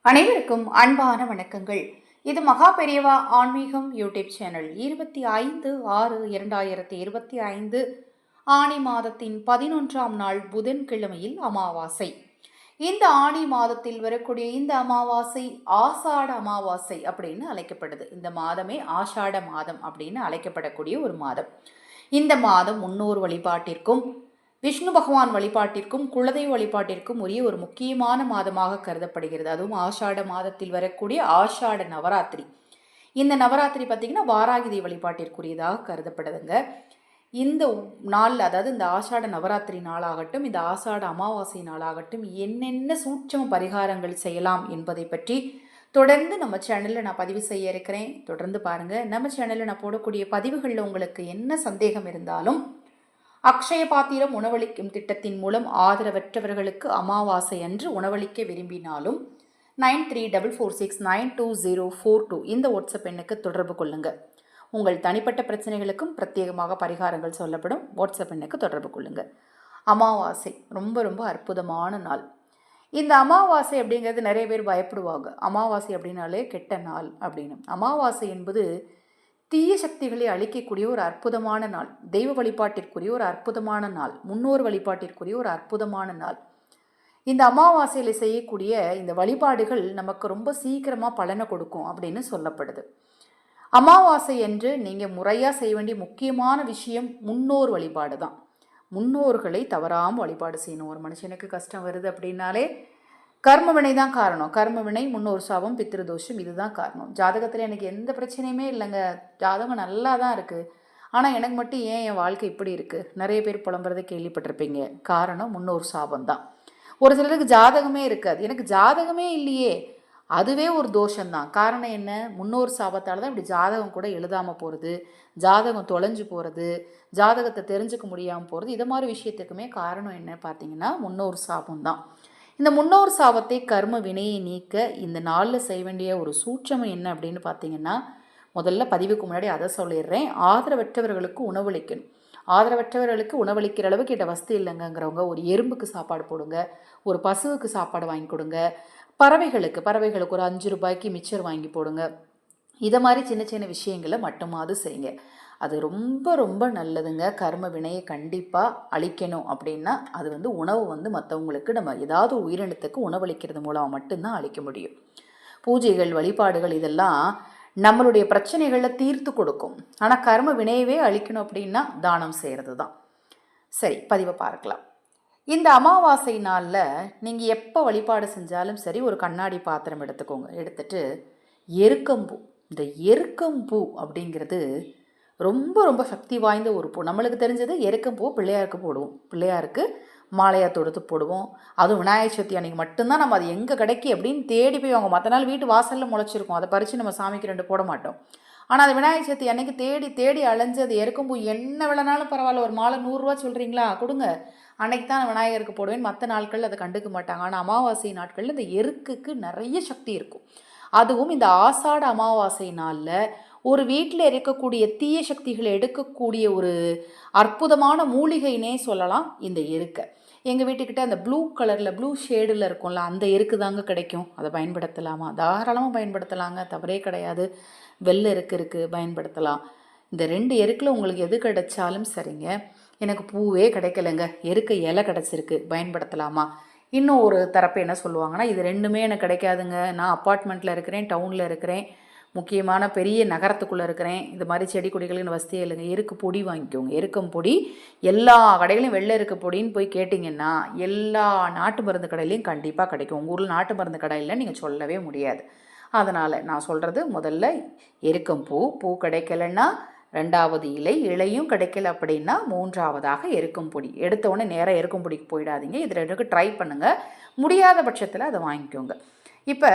அனைவருக்கும் அன்பான வணக்கங்கள். இது மகா பெரியவா ஆன்மீகம் யூடியூப் சேனல். 25/6/2025 ஆனி மாதத்தின் 11ஆம் நாள் புதன்கிழமையில் அமாவாசை. இந்த ஆனி மாதத்தில் வரக்கூடிய இந்த அமாவாசை ஆசாட அமாவாசை அப்படின்னு அழைக்கப்படுது. இந்த மாதமே ஆஷாட மாதம் அப்படின்னு அழைக்கப்படக்கூடிய ஒரு மாதம். இந்த மாதம் முன்னோர் வழிபாட்டிற்கும் விஷ்ணு பகவான் வழிபாட்டிற்கும் குலதெய்வ வழிபாட்டிற்கும் உரிய ஒரு முக்கியமான மாதமாக கருதப்படுகிறது. அதுவும் ஆஷாட மாதத்தில் வரக்கூடிய ஆஷாட நவராத்திரி. இந்த நவராத்திரி பார்த்திங்கன்னா வாராகி வழிபாட்டிற்குரியதாக கருதப்படுதுங்க. இந்த நாள், அதாவது இந்த ஆஷாட நவராத்திரி நாளாகட்டும், இந்த ஆஷாட அமாவாசை நாளாகட்டும், என்னென்ன சூட்சம பரிகாரங்கள் செய்யலாம் என்பதை பற்றி தொடர்ந்து நம்ம சேனலில் நான் பதிவு செய்ய இருக்கிறேன். தொடர்ந்து பாருங்கள். நம்ம சேனலில் நான் போடக்கூடிய பதிவுகளில் உங்களுக்கு என்ன சந்தேகம் இருந்தாலும் அக்ஷய பாத்திரம் உணவளிக்கும் திட்டத்தின் மூலம் ஆதரவற்றவர்களுக்கு அமாவாசை அன்று உணவளிக்க விரும்பினாலும் 9344692042 இந்த வாட்ஸ்அப் எண்ணுக்கு தொடர்பு கொள்ளுங்கள். உங்கள் தனிப்பட்ட பிரச்சனைகளுக்கும் பிரத்யேகமாக பரிகாரங்கள் சொல்லப்படும். வாட்ஸ்அப் எண்ணுக்கு தொடர்பு கொள்ளுங்கள். அமாவாசை ரொம்ப ரொம்ப அற்புதமான நாள். இந்த அமாவாசை அப்படிங்கிறது நிறைய பேர் பயப்படுவாங்க. அமாவாசை அப்படின்னாலே கெட்ட நாள் அப்படின்னு. அமாவாசை என்பது தீய சக்திகளை அழிக்கக்கூடிய ஒரு அற்புதமான நாள். தெய்வ வழிபாட்டிற்குரிய ஒரு அற்புதமான நாள். முன்னோர் வழிபாட்டிற்குரிய ஒரு அற்புதமான நாள். இந்த அமாவாசையில் செய்யக்கூடிய இந்த வழிபாடுகள் நமக்கு ரொம்ப சீக்கிரமாக பலனை கொடுக்கும் அப்படின்னு சொல்லப்படுது. அமாவாசை என்று நீங்கள் முறையாக செய்ய வேண்டிய முக்கியமான விஷயம் முன்னோர் வழிபாடு தான். முன்னோர்களை தவறாமல் வழிபாடு செய்யணும். ஒரு மனுஷனுக்கு கஷ்டம் வருது அப்படின்னாலே கர்ம வினை தான் காரணம். கர்ம வினை, முன்னோர் சாபம், பித்ருதோஷம், இதுதான் காரணம். ஜாதகத்தில் எனக்கு எந்த பிரச்சனையுமே இல்லைங்க, ஜாதகம் நல்லா தான் இருக்குது, ஆனால் எனக்கு மட்டும் ஏன் என் வாழ்க்கை இப்படி இருக்குது, நிறைய பேர் புலம்புறதை கேள்விப்பட்டிருப்பீங்க. காரணம் முன்னோர் சாபம் தான். ஒரு சிலருக்கு ஜாதகமே இருக்காது. எனக்கு ஜாதகமே இல்லையே, அதுவே ஒரு தோஷம்தான். காரணம் என்ன? முன்னோர் சாபத்தால் தான் இப்படி ஜாதகம் கூட எழுதாமல் போகிறது, ஜாதகம் தொலைஞ்சு போகிறது, ஜாதகத்தை தெரிஞ்சுக்க முடியாமல் போகிறது. இது மாதிரி விஷயத்துக்குமே காரணம் என்ன பார்த்தீங்கன்னா முன்னோர் சாபம் தான். இந்த முன்னோர் சாபத்தை, கர்ம வினையை நீக்க இந்த நாளில் செய்ய வேண்டிய ஒரு சூட்சமம் என்ன அப்படின்னு பார்த்தீங்கன்னா, முதல்ல பதிவுக்கு முன்னாடி அதை சொல்லிடுறேன். ஆதரவற்றவர்களுக்கு உணவளிக்கணும். ஆதரவற்றவர்களுக்கு உணவளிக்கிற அளவுக்கு கிட்ட வசதி இல்லைங்கிறவங்க ஒரு எறும்புக்கு சாப்பாடு போடுங்க, ஒரு பசுவுக்கு சாப்பாடு வாங்கி கொடுங்க, பறவைகளுக்கு ஒரு 5 ரூபாய்க்கு மிச்சர் வாங்கி போடுங்க. இதை மாதிரி சின்ன சின்ன விஷயங்களை மட்டுமாவது செய்யுங்க. அது ரொம்ப ரொம்ப நல்லதுங்க. கர்ம வினையை கண்டிப்பாக அழிக்கணும் அப்படின்னா அது உணவு மற்றவங்களுக்கு நம்ம ஏதாவது உயிரினத்துக்கு உணவளிக்கிறது மூலம் மட்டும்தான் அழிக்க முடியும். பூஜைகள், வழிபாடுகள் இதெல்லாம் நம்மளுடைய பிரச்சனைகளை தீர்த்து கொடுக்கும். ஆனால் கர்ம வினையவே அழிக்கணும் அப்படின்னா தானம் செய்கிறது தான். சரி, பதிவை பார்க்கலாம். இந்த அமாவாசை நாளில் நீங்கள் எப்போ வழிபாடு செஞ்சாலும் சரி, ஒரு கண்ணாடி பாத்திரம் எடுத்துக்கோங்க. எடுத்துட்டு எருக்கம்பூ, இந்த எருக்கம்பூ அப்படிங்கிறது ரொம்ப ரொம்ப சக்தி வாய்ந்த ஒரு பூ. நம்மளுக்கு தெரிஞ்சது எருக்கம்பூ பிள்ளையாருக்கு போடுவோம், பிள்ளையாருக்கு மாலையாக தொடுத்து போடுவோம். அதுவும் விநாயகர் சதுர்த்தி அன்றைக்கி மட்டும்தான் நம்ம அது எங்கே கிடைக்கி அப்படின்னு தேடி போய் அவங்க மற்ற நாள் வீட்டு வாசலில் முளைச்சிருக்கும், அதை பறித்து நம்ம சாமிக்கு 2 போட மாட்டோம். ஆனால் அது விநாயகர் சதுர்த்தி அன்றைக்கி தேடி தேடி அலைஞ்சு அது எருக்கம்பூ என்ன விலைனாலும் பரவாயில்ல, ஒரு மாலை 100 ரூபா சொல்கிறீங்களா கொடுங்க, அன்னைக்கு தான் விநாயகருக்கு போடுவேன், மற்ற நாட்களில் அதை கண்டுக்க மாட்டாங்க. ஆனால் அமாவாசை நாட்களில் இந்த எருக்குக்கு நிறைய சக்தி இருக்கும். அதுவும் இந்த ஆசாட அமாவாசை நாளில் ஒரு வீட்டில் இருக்கக்கூடிய தீய சக்திகளை எடுக்கக்கூடிய ஒரு அற்புதமான மூலிகைனே சொல்லலாம் இந்த எருக்கை. எங்கள் வீட்டுக்கிட்ட அந்த ப்ளூ கலரில், ப்ளூ ஷேடில் இருக்கும்ல, அந்த எருக்கு தாங்க கிடைக்கும். அதை பயன்படுத்தலாமா? தாராளமாக பயன்படுத்தலாங்க, தவறே கிடையாது. வெள்ளை எருக்கு இருக்குது, பயன்படுத்தலாம். இந்த 2 எருக்கில் உங்களுக்கு எது கிடைச்சாலும் சரிங்க. எனக்கு பூவே கிடைக்கலைங்க, எருக்கு இலை கிடச்சிருக்கு, பயன்படுத்தலாமா? இன்னும் ஒரு தரப்பு என்ன சொல்லுவாங்கன்னா, இது 2மே எனக்கு கிடைக்காதுங்க, நான் அப்பார்ட்மெண்ட்டில் இருக்கிறேன், டவுனில் இருக்கிறேன், முக்கியமான பெரிய நகரத்துக்குள்ளே இருக்கிறேன், இது மாதிரி செடி கொடிகளின் வசதியே இல்லைங்க, எருக்கு பொடி வாங்கிக்கோங்க. எருக்கம் பொடி எல்லா கடைகளையும் வெள்ளை எருக்கு பொடின்னு போய் கேட்டிங்கன்னா எல்லா நாட்டு மருந்து கடையிலையும் கண்டிப்பாக கிடைக்கும். உங்கள் ஊரில் நாட்டு மருந்து கடையில் நீங்கள் சொல்லவே முடியாது. அதனால் நான் சொல்கிறது, முதல்ல எருக்கம்பூ, பூ கிடைக்கலன்னா 2வது இலையும் கிடைக்கல அப்படின்னா 3வதாக எருக்கம் பொடி. எடுத்தோடனே நேராக எருக்கம் பொடிக்கு போயிடாதீங்க. இது 2க்கு ட்ரை பண்ணுங்கள். முடியாத பட்சத்தில் அதை வாங்கிக்கோங்க. இப்போ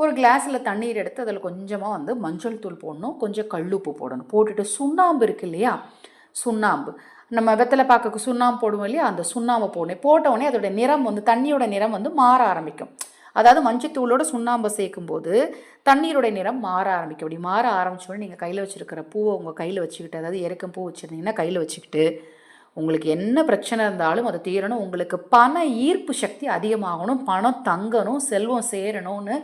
ஒரு கிளாஸில் தண்ணீர் எடுத்து அதில் கொஞ்சமாக மஞ்சள் தூள் போடணும், கொஞ்சம் கல்லுப்பு போடணும். போட்டுட்டு சுண்ணாம்பு இருக்குது இல்லையா, சுண்ணாம்பு நம்ம வெத்தலை பாக்குக்கு சுண்ணாம்பு போடுவோம் இல்லையா, அந்த சுண்ணாம்பை போடணும். போட்டவுடனே அதோட நிறம் தண்ணியோட நிறம் மாற ஆரம்பிக்கும். அதாவது மஞ்சத்தூளோட சுண்ணாம்பை சேர்க்கும்போது தண்ணீரோட நிறம் மாற ஆரம்பிக்கும். அப்படி மாற ஆரம்பிச்சோடனே நீங்கள் கையில் வச்சுருக்கிற பூவை உங்கள் கையில் வச்சுக்கிட்டு, அதாவது எருக்கம் பூ வச்சுருந்தீங்கன்னா கையில் வச்சுக்கிட்டு, உங்களுக்கு என்ன பிரச்சனை இருந்தாலும் அது தீரணும், உங்களுக்கு பண ஈர்ப்பு சக்தி அதிகமாகணும், பணம் தங்கணும், செல்வம் சேரணும்னு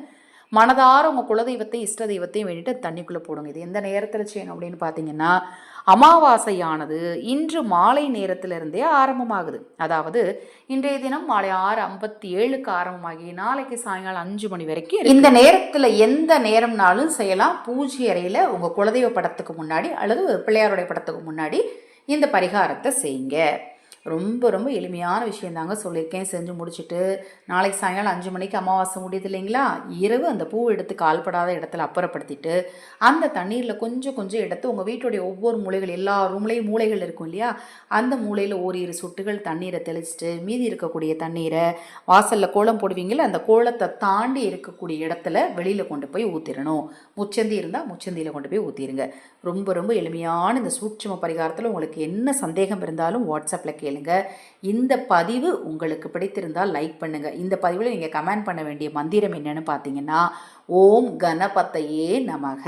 மனதார உங்கள் குலதெய்வத்தையும் இஷ்ட தெய்வத்தையும் வேண்டிட்டு தண்ணிக்குள்ளே போடுங்க. இது எந்த நேரத்தில் செய்யணும் அப்படின்னு பார்த்தீங்கன்னா, அமாவாசையானது இன்று மாலை நேரத்திலிருந்தே ஆரம்பமாகுது. அதாவது இன்றைய தினம் மாலை 6:57க்கு ஆரம்பமாகி நாளைக்கு சாயங்காலம் 5 மணி வரைக்கும் இருக்கு. இந்த நேரத்தில் எந்த நேரம்னாலும் செய்யலாம். பூஜை அறையில் உங்கள் குலதெய்வ படத்துக்கு முன்னாடி அல்லது பிள்ளையாருடைய படத்துக்கு முன்னாடி இந்த பரிகாரத்தை செய்யுங்க. ரொம்ப ரொம்ப எளிமையான விஷயந்தாங்க சொல்லியிருக்கேன். செஞ்சு முடிச்சுட்டு நாளைக்கு சாயங்காலம் 5 மணிக்கு அமாவாசை முடியுது இல்லைங்களா, இரவு அந்த பூவை எடுத்து கால்படாத இடத்துல அப்புறப்படுத்திட்டு அந்த தண்ணீரில் கொஞ்சம் கொஞ்சம் எடுத்து உங்கள் வீட்டுடைய ஒவ்வொரு மூலைகள், எல்லா ரூம்லேயும் மூலைகள் இருக்கும் இல்லையா, அந்த மூலையில் ஓரிரு சொட்டுகள் தண்ணீரை தெளிச்சுட்டு மீதி இருக்கக்கூடிய தண்ணீரை வாசலில் கோலம் போடுவீங்கள, அந்த கோலத்தை தாண்டி இருக்கக்கூடிய இடத்துல வெளியில் கொண்டு போய் ஊற்றிடணும். முச்சந்தி இருந்தால் முச்சந்தியில் கொண்டு போய் ஊற்றிடுங்க. ரொம்ப ரொம்ப எளிமையான இந்த சூட்சும பரிகாரத்தில் உங்களுக்கு என்ன சந்தேகம் இருந்தாலும் வாட்ஸ்அப்பில் கேளுங்க. இந்த பதிவு உங்களுக்கு பிடித்திருந்தால் லைக் பண்ணுங்க. இந்த பதிவில் நீங்கள் கமெண்ட் பண்ண வேண்டிய மந்திரம் என்னன்னு பார்த்தீங்கன்னா, ஓம் கணபதையே நமக,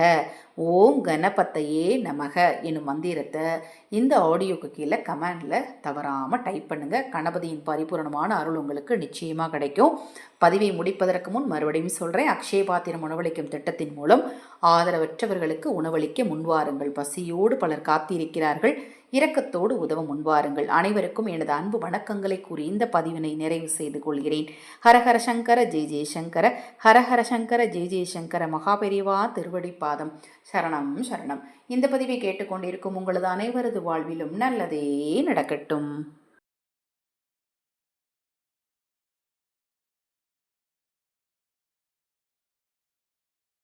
ஓம் கணபதையே நமக என்னும் மந்திரத்தை இந்த ஆடியோக்கு கீழே கமெண்டில் தவறாமல் டைப் பண்ணுங்கள். கணபதியின் பரிபூரணமான அருள் உங்களுக்கு நிச்சயமாக கிடைக்கும். பதிவை முடிப்பதற்கு முன் மறுபடியும் சொல்கிறேன், அக்ஷய பாத்திரம் உணவளிக்கும் திட்டத்தின் மூலம் ஆதரவற்றவர்களுக்கு உணவளிக்க முன்வாருங்கள். பசியோடு பலர் காத்திருக்கிறார்கள். இரக்கத்தோடு உதவ முன்வாருங்கள். அனைவருக்கும் எனது அன்பு வணக்கங்களை கூறி இந்த பதிவினை நிறைவு செய்து கொள்கிறேன். ஹரஹர சங்கர ஜெய் ஜெயசங்கர, ஹரஹர சங்கர ஜெய் ஜெயசங்கர. மகாபெரிவா திருவடி பாதம் சரணம் சரணம். இந்த பதிவை கேட்டுக்கொண்டிருக்கும் உங்களது அனைவரது வாழ்விலும் நல்லதே நடக்கட்டும்.